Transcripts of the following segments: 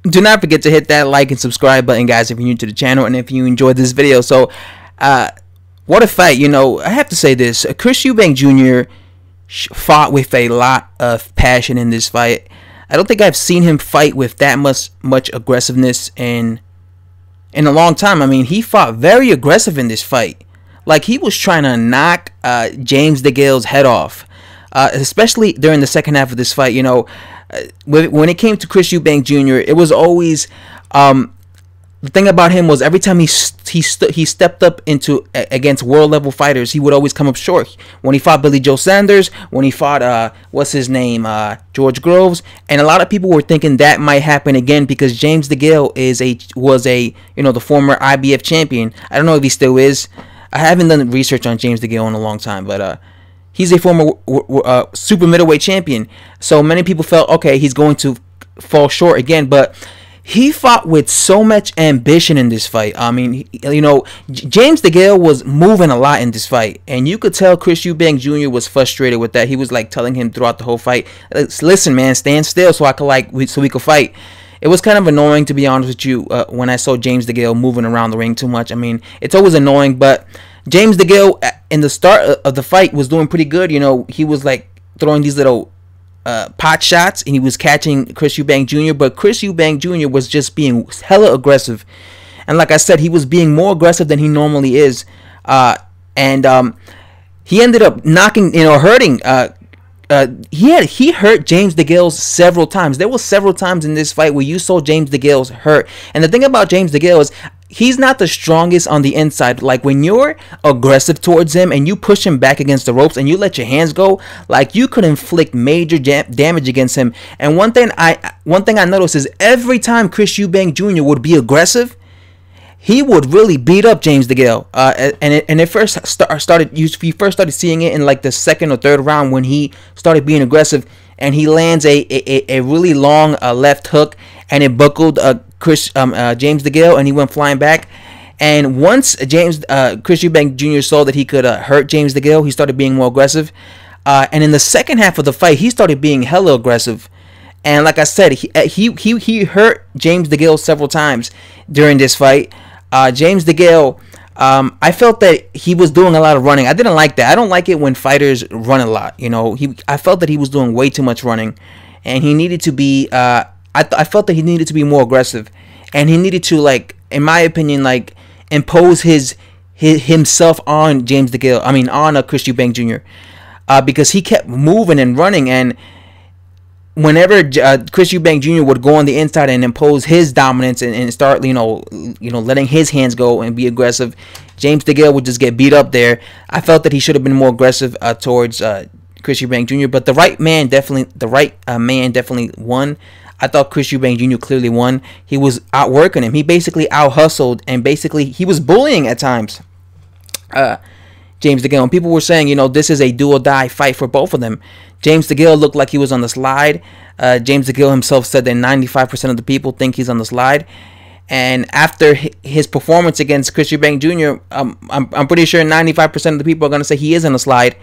do not forget to hit that like and subscribe button, guys, if you're new to the channel and if you enjoyed this video. So, what a fight. You know, I have to say this. Chris Eubank Jr. fought with a lot of passion in this fight. I don't think I've seen him fight with that much aggressiveness in a long time. I mean, he fought very aggressive in this fight. Like, he was trying to knock James Degale's head off, especially during the second half of this fight. You know, when it came to Chris Eubank Jr., it was always the thing about him was every time he stepped up against world level fighters, he would always come up short. When he fought Billy Joe Sanders, when he fought what's his name, George Groves, and a lot of people were thinking that might happen again because James Degale was a the former IBF champion. I don't know if he still is. I haven't done research on James Degale in a long time, but he's a former super middleweight champion. So many people felt, okay, he's going to fall short again, but he fought with so much ambition in this fight. I mean, James Degale was moving a lot in this fight, and you could tell Chris Eubank Jr. was frustrated with that. He was like telling him throughout the whole fight, "Listen, man, stand still so I could so we could fight." It was kind of annoying, to be honest with you, when I saw James Degale moving around the ring too much. I mean, it's always annoying, but James Degale in the start of the fight was doing pretty good. You know, he was like throwing these little pot shots, and he was catching Chris Eubank Jr., but Chris Eubank Jr. was just being hella aggressive. And like I said, he was being more aggressive than he normally is. And he ended up knocking, hurting. He hurt James Degale several times. There were several times in this fight where you saw James Degale hurt. And the thing about James Degale is he's not the strongest on the inside. Like, when you're aggressive towards him and you push him back against the ropes and you let your hands go, like, you could inflict major damage against him. And one thing I noticed is every time Chris Eubank Jr. would be aggressive, he would really beat up James Degale. And it first you first started seeing it in like the second or third round when he started being aggressive, and he lands a really long left hook, and it buckled James Degale, and he went flying back. And once Chris Eubank Jr. saw that he could hurt James Degale, he started being more aggressive. And in the second half of the fight, he started being hella aggressive. And like I said, he hurt James Degale several times during this fight. James Degale, I felt that he was doing a lot of running. I didn't like that. I don't like it when fighters run a lot. I felt that he was doing way too much running, and he needed to be. I felt that he needed to be more aggressive, and he needed to, like, in my opinion, like, impose himself on James Degale. I mean, on Chris Eubank Jr. Because he kept moving and running, and whenever Chris Eubank Jr. would go on the inside and impose his dominance and start, letting his hands go and be aggressive, James Degale would just get beat up there. I felt that he should have been more aggressive towards Chris Eubank Jr. But the right man definitely won. I thought Chris Eubank Jr. clearly won. He was outworking him. He basically out-hustled, and basically he was bullying at times James Degale. And people were saying, this is a do-or-die fight for both of them. James Degale looked like he was on the slide. James Degale himself said that 95% of the people think he's on the slide. And after his performance against Chris Eubank Jr., I'm pretty sure 95% of the people are going to say he is on the slide.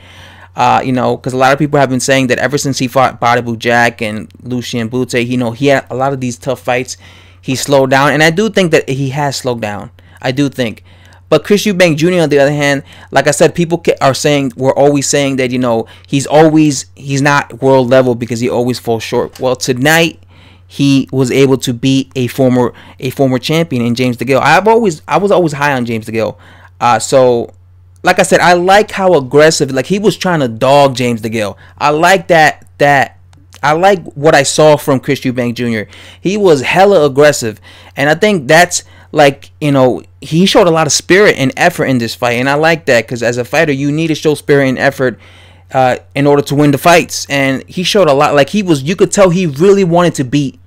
Because a lot of people have been saying that ever since he fought Body Blue Jack and Lucien Bute, he had a lot of these tough fights. He slowed down, and I do think that he has slowed down. I do think. But Chris Eubank Jr., on the other hand, like I said, people were always saying that, he's not world level because he always falls short. Well, tonight he was able to beat a former champion in James Degale. I was always high on James Degale. So, like I said, I like how aggressive, like, he was trying to dog James Degale. I like that. I like what I saw from Chris Eubank Jr. He was hella aggressive, and I think that's, like, he showed a lot of spirit and effort in this fight, and I like that, because as a fighter, you need to show spirit and effort in order to win the fights. And he showed a lot. Like, you could tell he really wanted to beat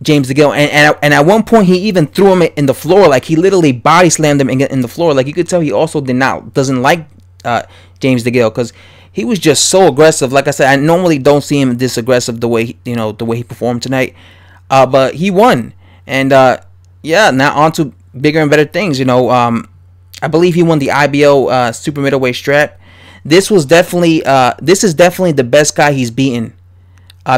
James Degale, and at one point he even threw him in the floor. Like, he literally body slammed him in the floor. Like, you could tell he also doesn't like James Degale, because he was just so aggressive. Like I said, I normally don't see him this aggressive the way he performed tonight, but he won. And yeah, now on to bigger and better things. I believe he won the IBO super middleweight strap. This is definitely the best guy he's beaten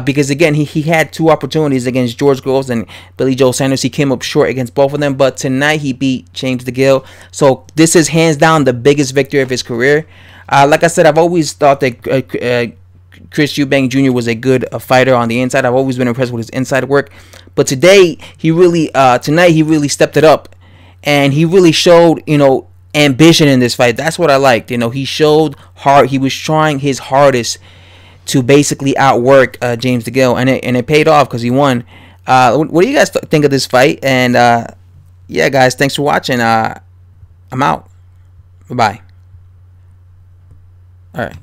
because again, he had 2 opportunities against George Groves and Billy Joe Sanders. He came up short against both of them, but tonight he beat James Degale. So this is hands down the biggest victory of his career. Like I said, I've always thought that Chris Eubank Jr. was a good fighter on the inside. I've always been impressed with his inside work, but today he really, tonight he really stepped it up, and he really showed, you know, ambition in this fight. That's what I liked. You know, he showed hard. He was trying his hardest to basically outwork James Degale, and it paid off because he won. What do you guys think of this fight? And yeah, guys, thanks for watching. I'm out. Bye bye. All right.